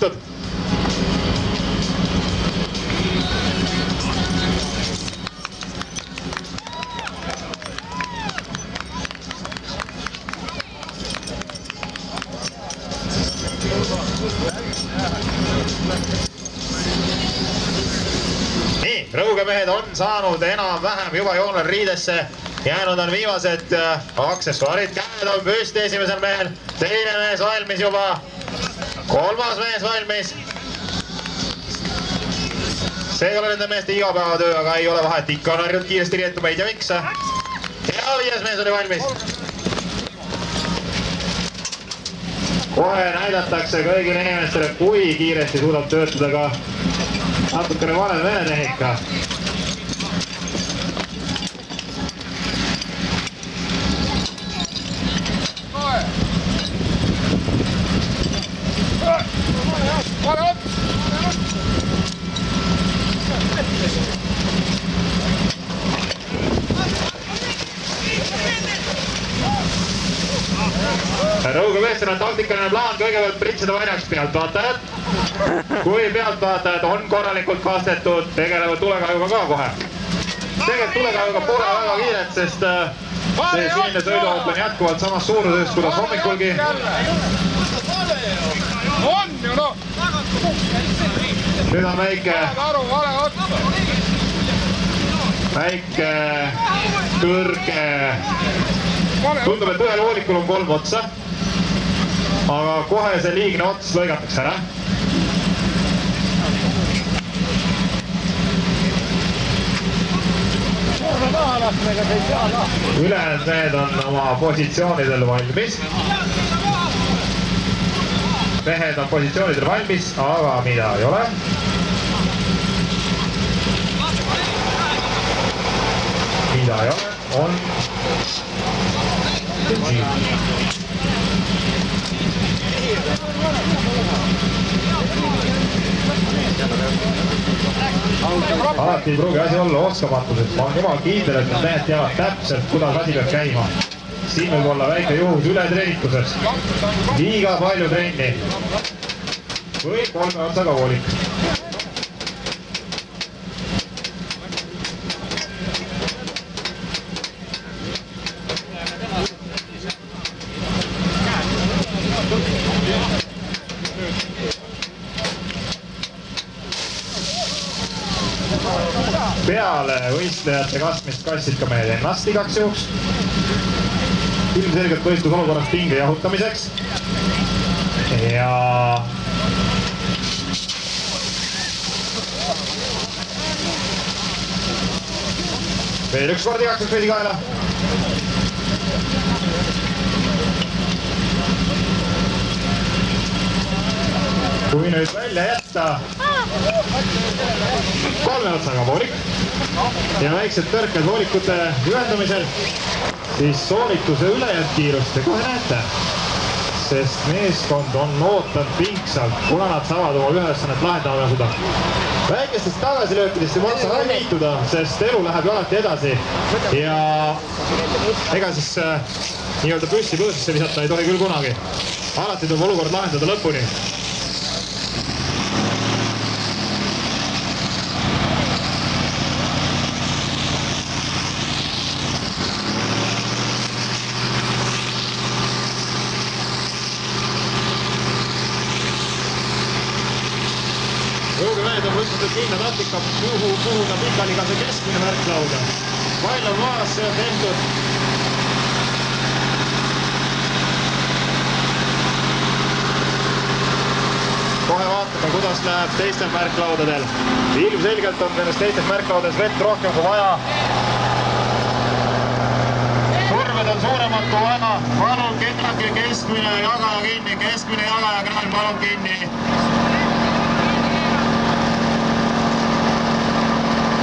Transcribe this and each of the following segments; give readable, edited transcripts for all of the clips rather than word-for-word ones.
antud. Nii, Rõuge mehed on saanud enam-vähem juba joonel riidesse. Jäänud on viimased aksessuaarid, käed on püsti esimesel mehel, teine mees valmis juba, kolmas mees valmis. See ei ole nende meeste igapäevatöö, aga ei ole vahet, ikka on harjunud kiiresti rietuma, ei tea miks. Ja viies mees oli valmis. Kohe näidatakse kõigile inimestele, kui kiiresti suudab töötada ka natukene valel venetehnika. Rõuge meestel on taktikaline plaan kõigepealt pritsida varjaks pealtvaatajad. Kui pealtvaatajad on korralikult kastetud, tegelevad tulekahjuga ka kohe. Tegelikult tulekahjuga pole väga kiiret, sest see sinine sõiduauto on jätkuvalt samas suuruses, kuidas hommikulgi. On ju noh! Nüüd on väike kõrge. Tundub, et ühel voolikul on 3 otsa. Aga kohe see liigne ots lõigatakse ära. Ülejäänud mehed on oma positsioonidel valmis. Mehed on positsioonidel valmis, aga mida ei ole. Mida ei ole, on alati ei pruugi asi olla oskamatusest. Ma olen jumal kiitel, et need mehed teavad täpselt, kuidas asi peab käima. Siin võib olla väike juhus ületreenitusest. Liiga palju trenni. Või 3 otsaga voolik. Peale võistlejate kastmist kassid ka mehed ennast igaks juhuks. Ilmselgelt võistlusolukorras pinge jahutamiseks. Ja veel üks kord igaks juhuks veidi kaela. Kui nüüd välja jätta 3 otsaga voolik ja väiksed tõrked voolikute ühendamisel, siis soolituse ülejäänud kiirust te kohe näete, sest meeskond on ootanud pingsalt, kuna nad saavad oma ülesannet lahendama asuda. Väikestest tagasilöökidest ei maksa ära liituda, sest elu läheb ju alati edasi ja ega siis nii-öelda püssi põõsisse visata ei tohi küll kunagi. Alati tuleb olukord lahendada lõpuni. Rõuge mehed on võtnud kinni taktika, kuhu ta pikali ka see keskmine märklauda. Vail on maas, see on tehtud. Kohe vaatame, kuidas läheb teistel märklaudadel. Ilmselgelt on nendes teistes märklaudades vett rohkem kui vaja. Surved on suuremad kui vaja. Palun ketrake keskmine jagaja kinni, keskmine jagaja kraal palun kinni.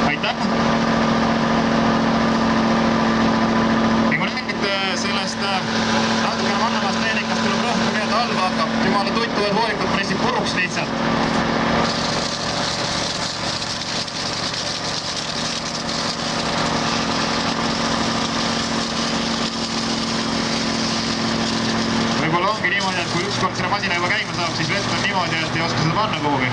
Aitäh! Ja kui nägite sellest natukene vannemast leenikast tuleb rõhku nii, et halva hakkab. Jumala tuttuvad voolikud pressib puruks lihtsalt. Võib-olla ongi niimoodi, et kui ükskord selle masina juba käima saab, siis vett on niimoodi, et ei oska seda panna kuhugi.